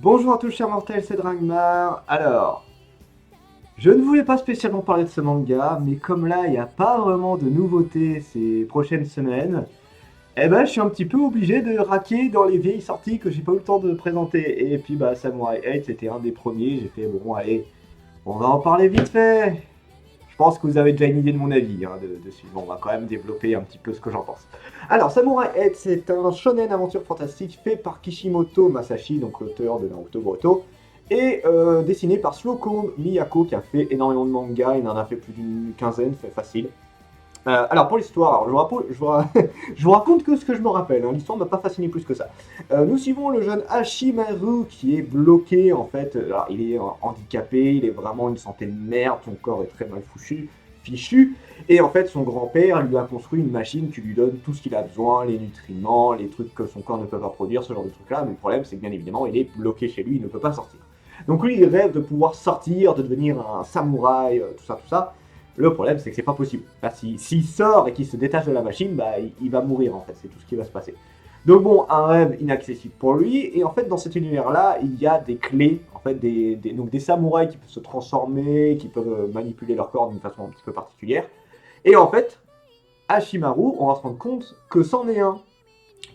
Bonjour à tous chers mortels, c'est Dragmar. Alors, je ne voulais pas spécialement parler de ce manga, mais comme là il n'y a pas vraiment de nouveautés ces prochaines semaines, eh ben je suis un petit peu obligé de raquer dans les vieilles sorties que j'ai pas eu le temps de présenter. Et puis bah Samurai 8 c'était un des premiers, j'ai fait bon allez, on va en parler vite fait. Je pense que vous avez déjà une idée de mon avis dessus. Bon, on va quand même développer un petit peu ce que j'en pense. Alors, Samurai 8, c'est un shonen aventure fantastique fait par Kishimoto Masashi, donc l'auteur de Naruto Boruto, et dessiné par Slocombe Miyako, qui a fait énormément de mangas, il en a fait plus d'une quinzaine, c'est facile. Alors pour l'histoire, je vous raconte que ce que je me rappelle, hein. L'histoire ne m'a pas fasciné plus que ça. Nous suivons le jeune Hashimaru qui est bloqué en fait, alors, il est handicapé, il est vraiment une santé de merde, son corps est très mal fichu, et en fait son grand-père lui a construit une machine qui lui donne tout ce qu'il a besoin, les nutriments, les trucs que son corps ne peut pas produire, ce genre de trucs là, mais le problème c'est que bien évidemment il est bloqué chez lui, il ne peut pas sortir. Donc lui il rêve de pouvoir sortir, de devenir un samouraï, tout ça tout ça. Le problème, c'est que c'est pas possible. Là, s'il sort et qu'il se détache de la machine, bah, il va mourir, en fait. C'est tout ce qui va se passer. Donc bon, un rêve inaccessible pour lui. Et en fait, dans cet univers-là, il y a des clés, en fait, donc des samouraïs qui peuvent se transformer, qui peuvent manipuler leur corps d'une façon un petit peu particulière. Et en fait, Hashimaru, on va se rendre compte que c'en est un.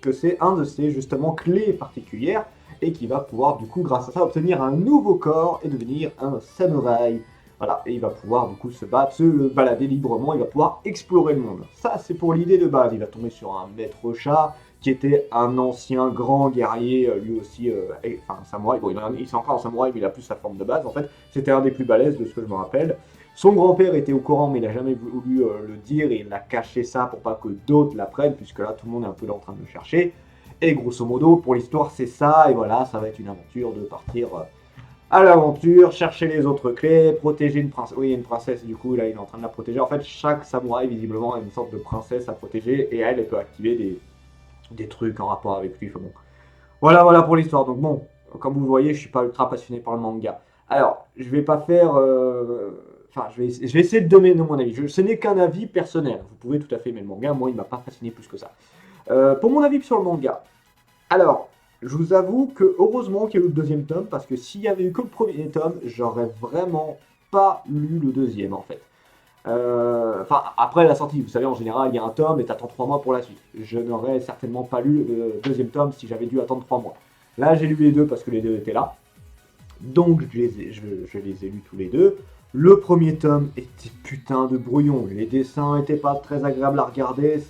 Que c'est un de ces, justement, clés particulières. Et qui va pouvoir, du coup, grâce à ça, obtenir un nouveau corps et devenir un samouraï. Voilà, et il va pouvoir du coup se battre, se balader librement, il va pouvoir explorer le monde. Ça, c'est pour l'idée de base. Il va tomber sur un maître chat qui était un ancien grand guerrier, lui aussi, enfin un samouraï. Bon, il c'est encore un samouraï, mais il a plus sa forme de base en fait. C'était un des plus balèzes de ce que je me rappelle. Son grand-père était au courant, mais il n'a jamais voulu le dire et il a caché ça pour pas que d'autres l'apprennent, puisque là tout le monde est un peu là en train de le chercher. Et grosso modo, pour l'histoire, c'est ça, et voilà, ça va être une aventure de partir. À l'aventure, chercher les autres clés, protéger une princesse. Oui, une princesse, du coup, là, il est en train de la protéger. En fait, chaque samouraï, visiblement, a une sorte de princesse à protéger, et elle peut activer des trucs en rapport avec lui. Enfin, bon. Voilà pour l'histoire. Donc bon, comme vous le voyez, je suis pas ultra passionné par le manga. Alors, je vais pas faire... Enfin, je vais essayer de donner mon avis. Ce n'est qu'un avis personnel. Vous pouvez tout à fait aimer le manga, moi, il m'a pas fasciné plus que ça. Pour mon avis sur le manga, alors, je vous avoue que heureusement qu'il y a eu le deuxième tome, parce que s'il y avait eu que le premier tome, j'aurais vraiment pas lu le deuxième en fait. Enfin, après la sortie, vous savez, en général, il y a un tome et t'attends 3 mois pour la suite. Je n'aurais certainement pas lu le deuxième tome si j'avais dû attendre 3 mois. Là, j'ai lu les deux parce que les deux étaient là. Donc, je les ai lus tous les deux. Le premier tome était putain de brouillon. Les dessins étaient pas très agréables à regarder.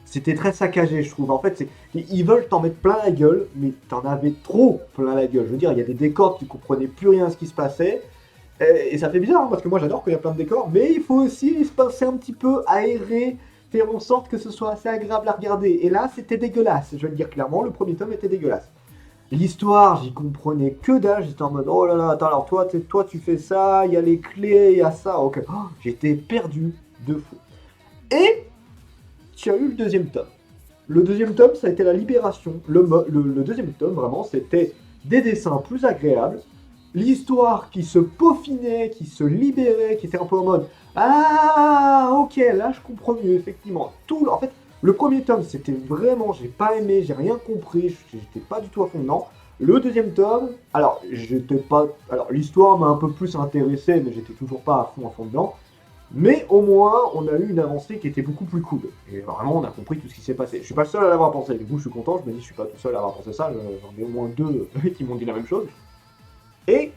C'était très saccagé, je trouve. En fait, ils veulent t'en mettre plein la gueule, mais t'en avais trop plein la gueule. Je veux dire, il y a des décors, tu comprenais plus rien à ce qui se passait. Et ça fait bizarre, hein, parce que moi j'adore quand il y a plein de décors, mais il faut aussi se passer un petit peu, aérer, faire en sorte que ce soit assez agréable à regarder. Et là, c'était dégueulasse. Je vais le dire clairement, le premier tome était dégueulasse. L'histoire, j'y comprenais que dalle. J'étais en mode, oh là là, attends, alors toi tu fais ça, il y a les clés, il y a ça. Ok. Oh, j'étais perdu de fou. Et tu as eu le deuxième tome. Le deuxième tome, ça a été la libération. Le deuxième tome, vraiment, c'était des dessins plus agréables. L'histoire qui se peaufinait, qui se libérait, qui était un peu en mode ah, ok, là je comprends mieux, effectivement. En fait, le premier tome, c'était vraiment, j'ai pas aimé, j'ai rien compris, j'étais pas du tout à fond dedans. Le deuxième tome, alors, j'étais pas. Alors, l'histoire m'a un peu plus intéressé, mais j'étais toujours pas à fond dedans. Mais au moins, on a eu une avancée qui était beaucoup plus cool. Et vraiment, on a compris tout ce qui s'est passé. Je suis pas le seul à l'avoir pensé. Du coup, je suis content. Je me dis, je suis pas tout seul à avoir pensé ça. J'en ai au moins deux qui m'ont dit la même chose. Et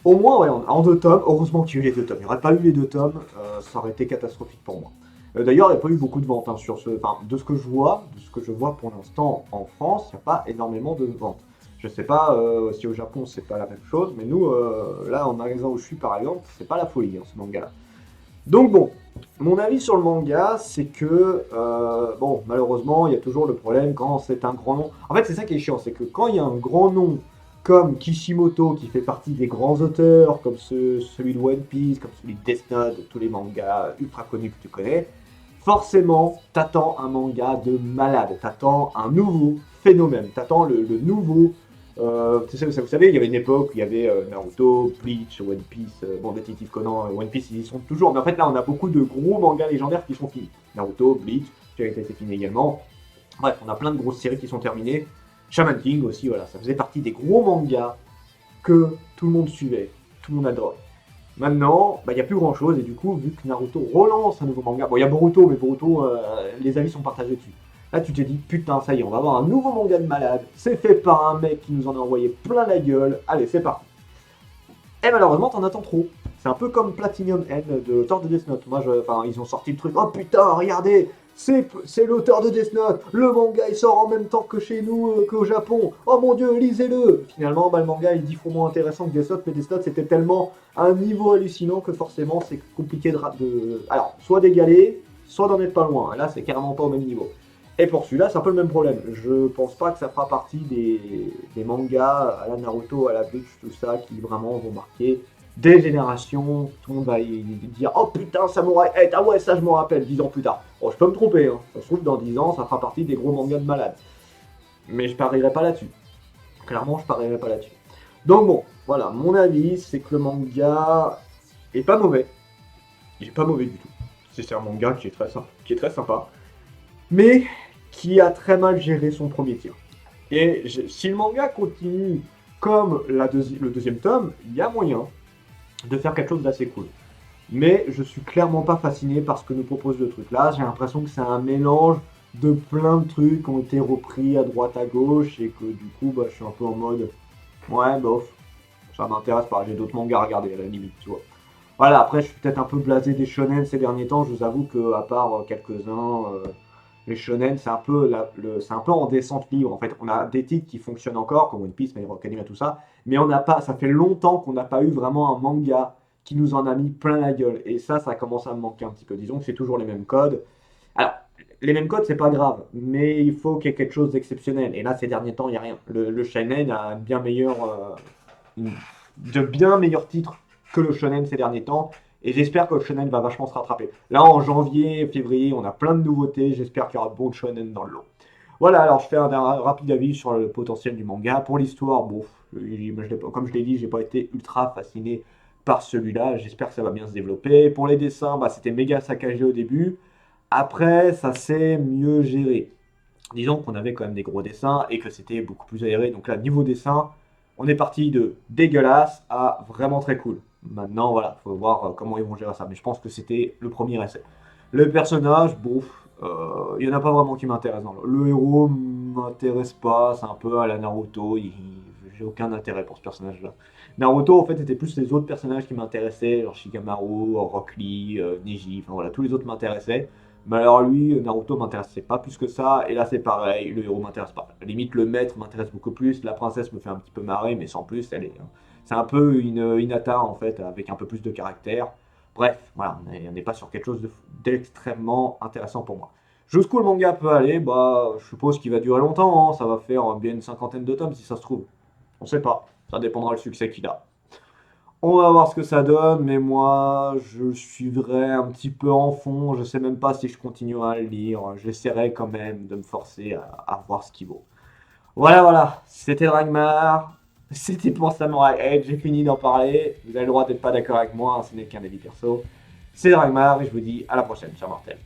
au moins, ouais, en deux tomes, heureusement qu'il y a eu les deux tomes. Il n'y aurait pas eu les deux tomes, ça aurait été catastrophique pour moi. D'ailleurs, il n'y a pas eu beaucoup de ventes sur ce. Enfin, de ce que je vois pour l'instant en France, il n'y a pas énormément de ventes. Je sais pas si au Japon c'est pas la même chose, mais nous, là, en magasin où je suis par exemple, c'est pas la folie, ce manga-là. Donc bon, mon avis sur le manga, c'est que, bon, malheureusement, il y a toujours le problème quand c'est un grand nom. En fait, c'est ça qui est chiant, c'est que quand il y a un grand nom comme Kishimoto, qui fait partie des grands auteurs, comme celui de One Piece, comme celui de Death Note, tous les mangas ultra connus que tu connais, forcément, t'attends un manga de malade, t'attends un nouveau phénomène, t'attends le nouveau. Tu sais, vous savez, il y avait une époque où il y avait Naruto, Bleach, One Piece, bon, Détective Conan, One Piece, ils y sont toujours, mais en fait là, on a beaucoup de gros mangas légendaires qui sont finis. Naruto, Bleach, qui a été fini également. Bref, on a plein de grosses séries qui sont terminées. Shaman King aussi, voilà, ça faisait partie des gros mangas que tout le monde suivait, tout le monde adorait. Maintenant, bah, il n'y a plus grand chose, et du coup, vu que Naruto relance un nouveau manga, bon, il y a Boruto, mais Boruto, les avis sont partagés dessus. Là, tu te dis, putain, ça y est, on va avoir un nouveau manga de malade, c'est fait par un mec qui nous en a envoyé plein la gueule, allez, c'est parti. Et malheureusement, t'en attends trop. C'est un peu comme Platinum N de l'auteur de Death Note. Moi, ils ont sorti le truc, oh putain, regardez, c'est l'auteur de Death Note, le manga il sort en même temps que chez nous, qu'au Japon, oh mon dieu, lisez-le. Finalement, bah, le manga il est 10 fois moins intéressant que Death Note, mais Death Note c'était tellement un niveau hallucinant que forcément c'est compliqué alors, soit d'égaler, soit d'en être pas loin. Là, c'est carrément pas au même niveau. Et pour celui-là, c'est un peu le même problème. Je pense pas que ça fera partie des mangas à la Naruto, à la Bleach, tout ça, qui vraiment vont marquer des générations. Tout le monde va y dire oh putain, Samurai Head, ah ouais, ça je m'en rappelle, 10 ans plus tard. Bon, je peux me tromper, hein. Ça se trouve, dans 10 ans, ça fera partie des gros mangas de malades. Mais je parierai pas là-dessus. Clairement, je parierai pas là-dessus. Donc bon, voilà, mon avis, c'est que le manga est pas mauvais. Il est pas mauvais du tout. C'est un manga qui est très sympa, mais qui a très mal géré son premier tir. Et si le manga continue comme le deuxième tome, il y a moyen de faire quelque chose d'assez cool. Mais je suis clairement pas fasciné par ce que nous propose le truc. Là, j'ai l'impression que c'est un mélange de plein de trucs qui ont été repris à droite à gauche et que du coup, bah, je suis un peu en mode ouais, bof, ça m'intéresse pas. J'ai d'autres mangas à regarder à la limite, tu vois. Voilà, après, je suis peut-être un peu blasé des shonen ces derniers temps. Je vous avoue que, à part quelques-uns, les shonen, c'est un peu en descente libre. En fait, on a des titres qui fonctionnent encore, comme One Piece, My Hero Academia, tout ça, mais on n'a pas, ça fait longtemps qu'on n'a pas eu vraiment un manga qui nous en a mis plein la gueule. Et ça commence à me manquer un petit peu. Disons que c'est toujours les mêmes codes. Alors, les mêmes codes, c'est pas grave, mais il faut qu'il y ait quelque chose d'exceptionnel. Et là, ces derniers temps, il n'y a rien. Le shonen a de bien meilleurs titres que le shonen ces derniers temps. Et j'espère que le shonen va vachement se rattraper. Là, en janvier, février, on a plein de nouveautés. J'espère qu'il y aura de bons shonen dans le lot. Voilà, alors je fais un rapide avis sur le potentiel du manga. Pour l'histoire, bon, comme je l'ai dit, j'ai pas été ultra fasciné par celui-là. J'espère que ça va bien se développer. Pour les dessins, bah, c'était méga saccagé au début. Après, ça s'est mieux géré. Disons qu'on avait quand même des gros dessins et que c'était beaucoup plus aéré. Donc là, niveau dessin, on est parti de dégueulasse à vraiment très cool. Maintenant, voilà, faut voir comment ils vont gérer ça. Mais je pense que c'était le premier essai. Le personnage, bon, il n'y en a pas vraiment qui m'intéresse. Le héros m'intéresse pas, c'est un peu à la Naruto. J'ai aucun intérêt pour ce personnage-là. Naruto, en fait, c'était plus les autres personnages qui m'intéressaient, genre Shikamaru, Rock Lee, Neji, enfin voilà, tous les autres m'intéressaient. Mais alors lui, Naruto m'intéressait pas plus que ça, et là c'est pareil, le héros m'intéresse pas. À la limite, le maître m'intéresse beaucoup plus, la princesse me fait un petit peu marrer, mais sans plus, c'est un peu une Hinata en fait, avec un peu plus de caractère. Bref, voilà, on n'est pas sur quelque chose d'extrêmement intéressant pour moi. Jusqu'où le manga peut aller, bah, je suppose qu'il va durer longtemps, hein, ça va faire bien une cinquantaine de tomes si ça se trouve. On sait pas, ça dépendra du succès qu'il a. On va voir ce que ça donne, mais moi, je suivrai un petit peu en fond. Je sais même pas si je continuerai à le lire. J'essaierai quand même de me forcer à voir ce qu'il vaut. Voilà, voilà. C'était Dragmar. C'était pour Samurai Edge. J'ai fini d'en parler. Vous avez le droit d'être pas d'accord avec moi, hein, ce n'est qu'un avis perso. C'est Dragmar et je vous dis à la prochaine, cher mortel.